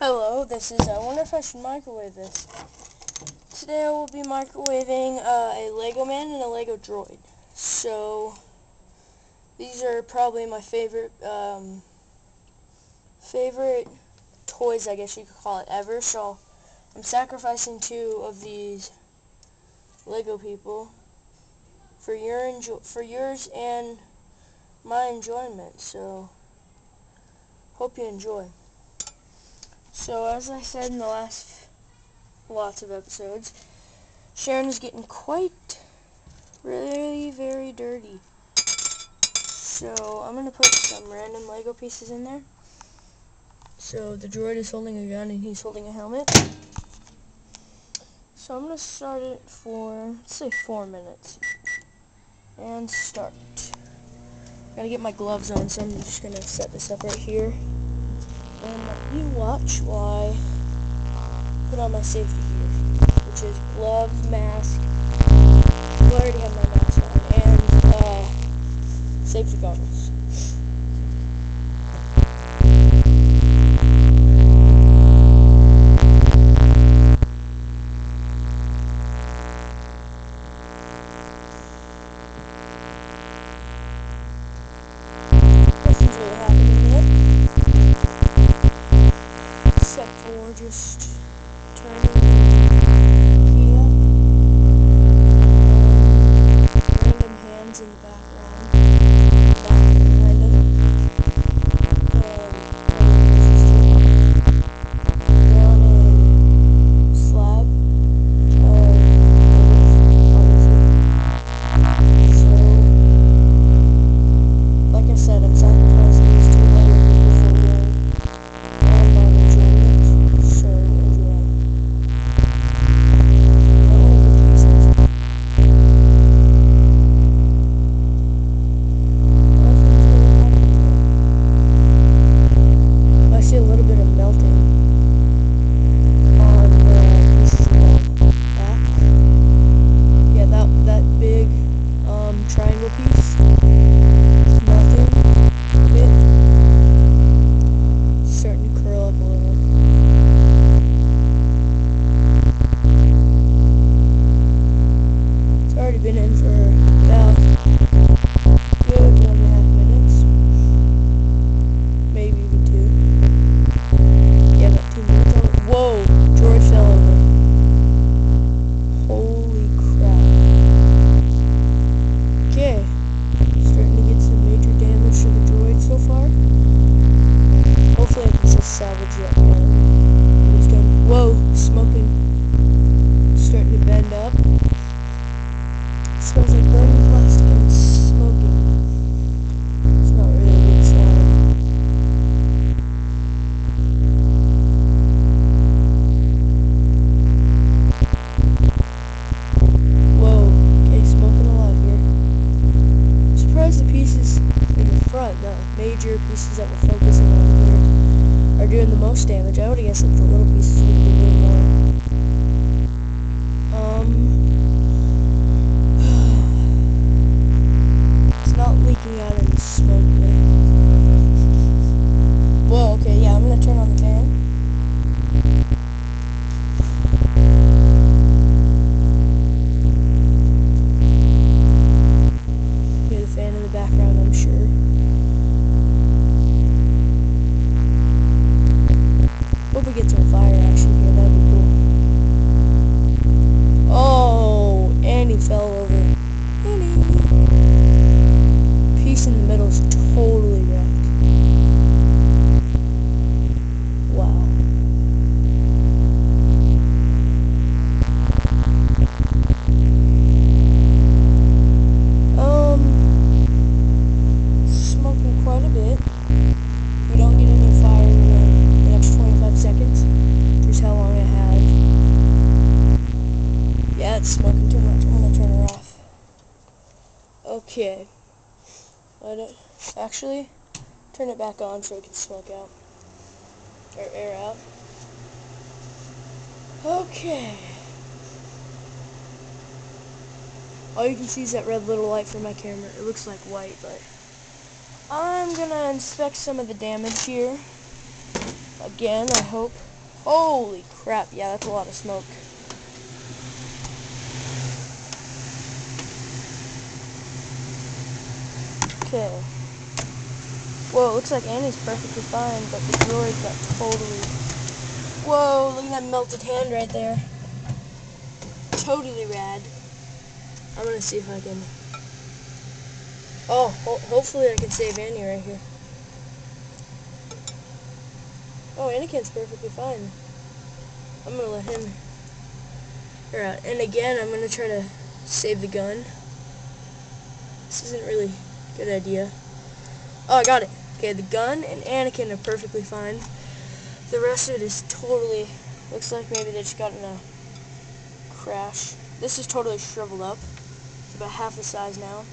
Hello, this is, I wonder if I should microwave this. Today I will be microwaving a legoman and a Lego droid. So, these are probably my favorite toys, I guess you could call it, ever. So, I'm sacrificing two of these Lego people for yours and my enjoyment. So, hope you enjoy. So, as I said in the last lots of episodes, Sharon is getting really very dirty. So I'm going to put some random Lego pieces in there. So the droid is holding a gun and he's holding a helmet. So I'm going to start it for, let's say 4 minutes. And start. Gotta get my gloves on, so I'm just going to set this up right here. And let you watch while I put on my safety gear, which is gloves, mask. I already have my mask on, and safety goggles. Nothing's really happening yet, except for just turning. In the background, behind him, down a slab so, like I said, I'm sacrificing these two Lego people for and my enjoyment, so enjoy. A little bit of melting on the pieces of the back. Yeah, that big triangle piece is melting a bit. It's starting to curl up a little. It's already been in for about good 1.5 minutes. Maybe even 2. Whoa, droid fell over. Holy crap. Okay, starting to get some major damage to the droid so far. Hopefully I can still salvage that gun. Whoa, smoking. Starting to bend up. It smells like burning plastic and smoking. It's not really a good sign. The major pieces that we're focusing on here are doing the most damage. I would guess that the little pieces would be doing more. It's not leaking out any smoke there. Whoa, okay, yeah, I'm gonna turn on the fan. Hear the fan in the background, I'm sure. Hope we get some fire action here, that'd be cool. Oh, and he fell over. Piece in the middle is totally wrecked. Wow. Smoking quite a bit. We don't get any fire in the next 25 seconds. Here's how long I have. Yeah, it's smoking too much. I'm gonna turn her off. Okay. Let it actually turn it back on so it can smoke out. Or air out. Okay. All you can see is that red little light from my camera. It looks like white, but I'm gonna inspect some of the damage here. again, I hope. Holy crap, yeah, that's a lot of smoke. Okay. Whoa, it looks like Annie's perfectly fine, but the droid got totally... Whoa, look at that melted hand right there. Totally rad. I'm gonna see if I can... Oh, hopefully I can save Annie right here. Oh, Anakin's perfectly fine. I'm gonna let him her out. And again, I'm gonna try to save the gun. This isn't really a good idea. Oh, I got it. Okay, the gun and Anakin are perfectly fine. The rest of it is totally... Looks like maybe they just got in a crash. This is totally shriveled up. It's about half the size now.